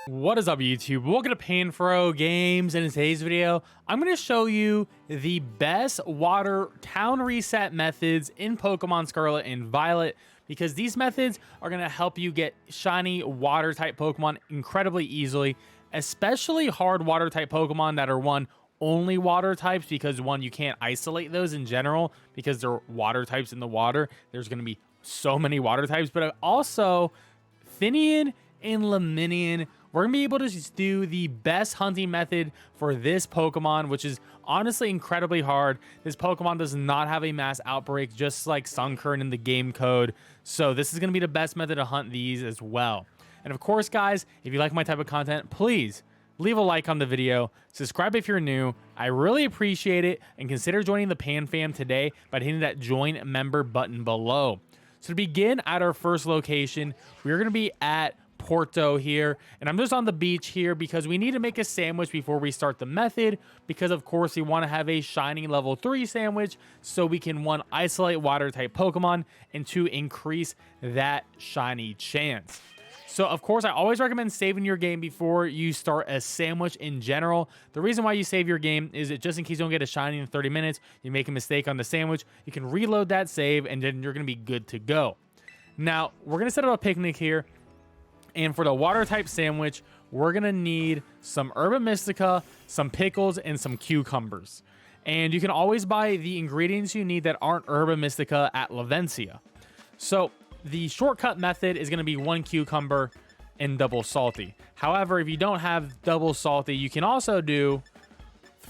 What is up, YouTube? Welcome to PanFro Games. In today's video, I'm going to show you the best water town reset methods in Pokemon Scarlet and Violet, because these methods are going to help you get shiny water type Pokemon incredibly easily, especially hard water type Pokemon that are only water types, because you can't isolate those in general because they're water types in the water. There's going to be so many water types, but also Finneon and Laminian. We're going to be able to just do the best hunting method for this Pokemon, which is honestly incredibly hard. This Pokemon does not have a mass outbreak, just like Sunkern in the game code. So this is going to be the best method to hunt these as well. And of course, guys, if you like my type of content, please leave a like on the video, subscribe if you're new. I really appreciate it, and consider joining the Pan Fam today by hitting that join member button below. So to begin at our first location, we're going to be at Porto here, and I'm just on the beach here because we need to make a sandwich before we start the method, because of course we want to have a shiny level 3 sandwich so we can, 1, isolate water type Pokemon, and 2, increase that shiny chance. So of course I always recommend saving your game before you start a sandwich in general. The reason why you save your game is that just in case you don't get a shiny in 30 minutes, you make a mistake on the sandwich, you can reload that save and then you're going to be good to go. Now we're going to set up a picnic here. And for the water type sandwich, we're going to need some Herba Mystica, some pickles, and some cucumbers. And you can always buy the ingredients you need that aren't Herba Mystica at Lavella. So the shortcut method is going to be 1 cucumber and double salty. However, if you don't have double salty, you can also do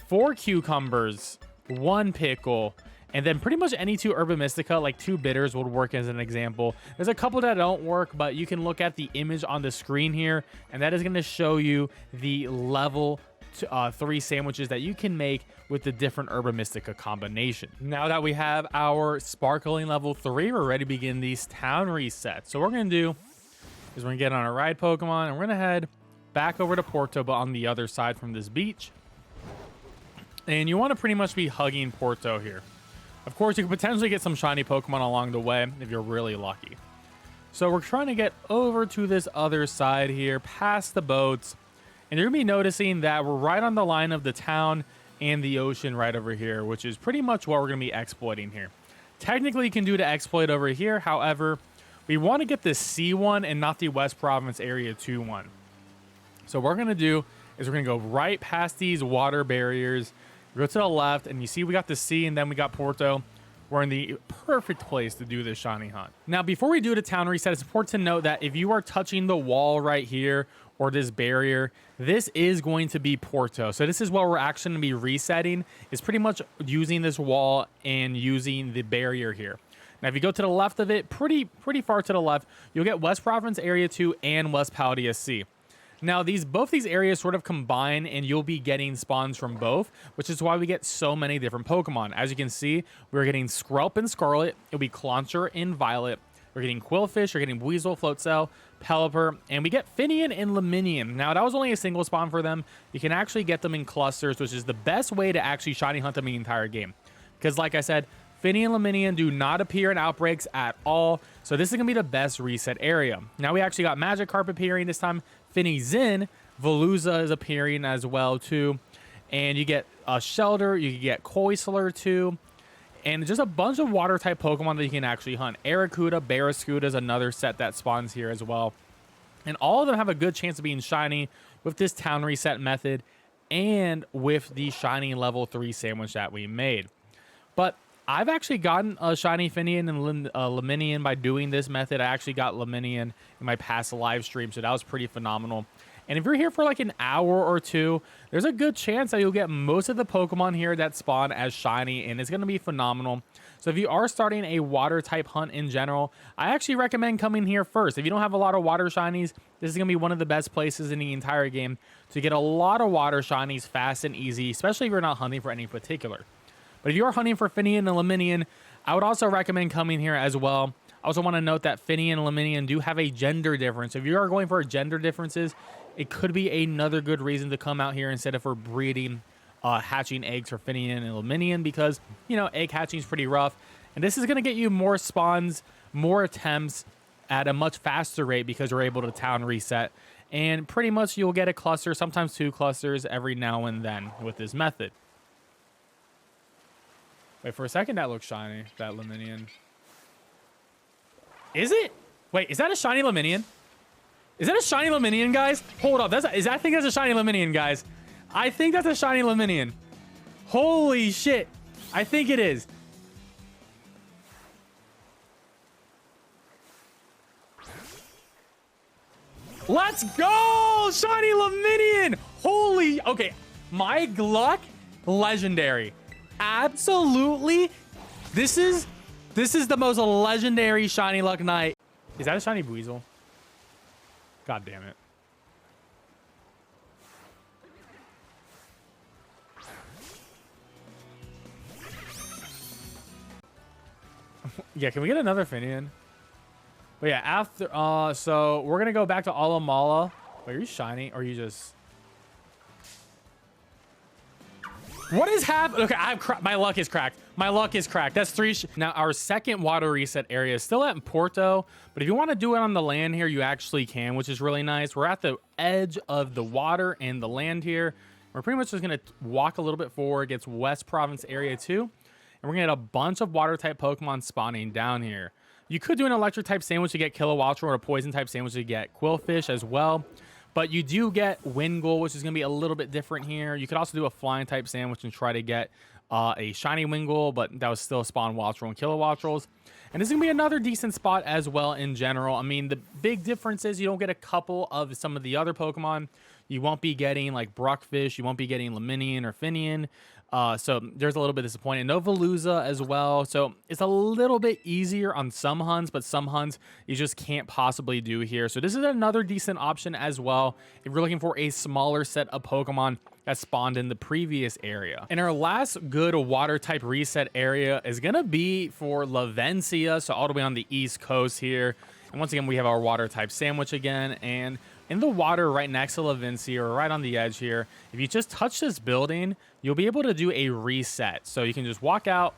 4 cucumbers, 1 pickle, and then pretty much any 2 Herba Mystica, like 2 bitters would work as an example. There's a couple that don't work, but you can look at the image on the screen here, and that is going to show you the level 3 sandwiches that you can make with the different Herba Mystica combination. Now that we have our sparkling level 3, we're ready to begin these town resets. So what we're going to do is we're going to get on a ride Pokemon, and we're going to head back over to Porto, but on the other side from this beach. And you want to pretty much be hugging Porto here. Of course, you could potentially get some shiny Pokemon along the way if you're really lucky. So we're trying to get over to this other side here, past the boats. And you're going to be noticing that we're right on the line of the town and the ocean right over here, which is pretty much what we're going to be exploiting here. Technically, you can do the exploit over here. However, we want to get the C1 and not the West Province Area 2 one. So what we're going to do is we're going to go right past these water barriers. Go to the left, and you see we got the sea, and then we got Porto. We're in the perfect place to do this shiny hunt. Now, before we do the town reset, it's important to note that if you are touching the wall right here or this barrier, this is going to be Porto. So this is what we're actually going to be resetting, is pretty much using this wall and using the barrier here. Now, if you go to the left of it, pretty far to the left, you'll get West Province Area 2 and West Paldea Sea. Now, both these areas sort of combine, and you'll be getting spawns from both, which is why we get so many different Pokemon. As you can see, we're getting Skrelp in Scarlet, it'll be Clauncher in Violet, we're getting Quillfish, we're getting Weasel, Floatzel, Pelipper, and we get Finneon and Laminian. Now, that was only a single spawn for them. You can actually get them in clusters, which is the best way to actually shiny hunt them in the entire game. Because like I said, Finneon and Laminian do not appear in outbreaks at all, so this is going to be the best reset area. Now we actually got Magikarp appearing this time, Finneon, Veluza is appearing as well too, and you get a Shelter, you can get Koisler too, and just a bunch of water type Pokemon that you can actually hunt. Arrokuda, Barraskewda is another set that spawns here as well, and all of them have a good chance of being shiny with this town reset method and with the shiny level 3 sandwich that we made. But I've actually gotten a shiny Finneon and Laminian by doing this method. I actually got Laminian in my past live stream, so that was pretty phenomenal. And if you're here for like an hour or 2, there's a good chance that you'll get most of the Pokemon here that spawn as shiny, and it's going to be phenomenal. So if you are starting a water type hunt in general, I actually recommend coming here first. If you don't have a lot of water shinies, this is going to be one of the best places in the entire game to get a lot of water shinies fast and easy, especially if you're not hunting for any particular. But if you are hunting for Finneon and Laminian, I would also recommend coming here as well. I also want to note that Finneon and Laminian do have a gender difference. If you are going for gender differences, it could be another good reason to come out here instead of for breeding, hatching eggs for Finneon and Laminian, because, you know, egg hatching is pretty rough. And this is going to get you more spawns, more attempts, at a much faster rate because you're able to town reset. And pretty much you'll get a cluster, sometimes 2 clusters every now and then with this method. Wait, for a second that looks shiny, that Laminian. Is it? Wait, is that a shiny Laminian? Is that a shiny Laminian, guys? Hold up, I think that's a shiny Laminian, guys. I think that's a shiny Laminian. Holy shit. I think it is. Let's go! Shiny Laminian! Holy... Okay, my luck, legendary. Absolutely. This is the most legendary shiny luck night. Is that a shiny Buizel? God damn it. Yeah, can we get another Finneon? But yeah, after so we're gonna go back to Alamala. Wait, are you shiny or are you just... What is happening? Okay, my luck is cracked. My luck is cracked. That's 3. Now, our second water reset area is still at Porto, but if you want to do it on the land here, you actually can, which is really nice. We're at the edge of the water and the land here. We're pretty much just going to walk a little bit forward, gets West Province area 2, and we're going to get a bunch of water-type Pokemon spawning down here. You could do an electric-type sandwich to get Kilowattrel or a poison-type sandwich to get Quillfish as well. But you do get Wingull, which is going to be a little bit different here. You could also do a flying type sandwich and try to get a shiny Wingull, but that was still spawn Wattrel and Kilowattrels. And this is going to be another decent spot as well in general. I mean, the big difference is you don't get a couple of some of the other Pokemon. You won't be getting like Brockfish. You won't be getting Laminian or Finneon. So there's a little bit disappointing. No Veluza as well. So it's a little bit easier on some hunts, but some hunts you just can't possibly do here. So this is another decent option as well if you're looking for a smaller set of Pokemon that spawned in the previous area. And our last good water type reset area is going to be for Lavencia. So all the way on the East Coast here. And once again, we have our water type sandwich again. And in the water right next to Lavencia, or right on the edge here, if you just touch this building, you'll be able to do a reset. So you can just walk out,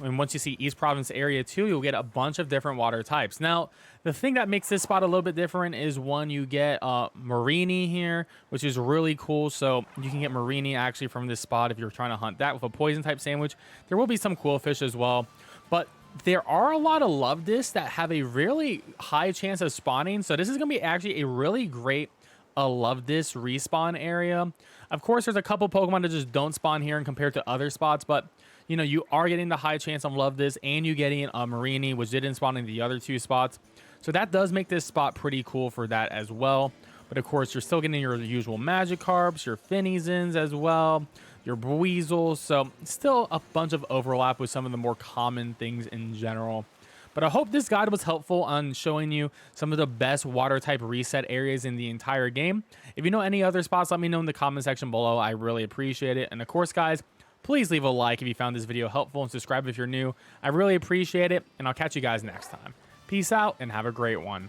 and once you see East Province Area 2, you'll get a bunch of different water types. Now, the thing that makes this spot a little bit different is one, you get Marini here, which is really cool. So you can get Marini actually from this spot if you're trying to hunt that with a poison type sandwich. There will be some Quillfish as well, but there are a lot of Love Discs that have a really high chance of spawning. So this is going to be actually a really great Love Disc respawn area. Of course, there's a couple Pokemon that just don't spawn here and compared to other spots, but you know, you are getting the high chance on Love Disc and you getting a Marini, which didn't spawn in the other 2 spots. So that does make this spot pretty cool for that as well. But of course, you're still getting your usual Magikarps, your Finnezons as well, your Buizels. So still a bunch of overlap with some of the more common things in general. But I hope this guide was helpful on showing you some of the best water type reset areas in the entire game. If you know any other spots, let me know in the comment section below. I really appreciate it. And of course, guys, please leave a like if you found this video helpful and subscribe if you're new. I really appreciate it. And I'll catch you guys next time. Peace out and have a great one.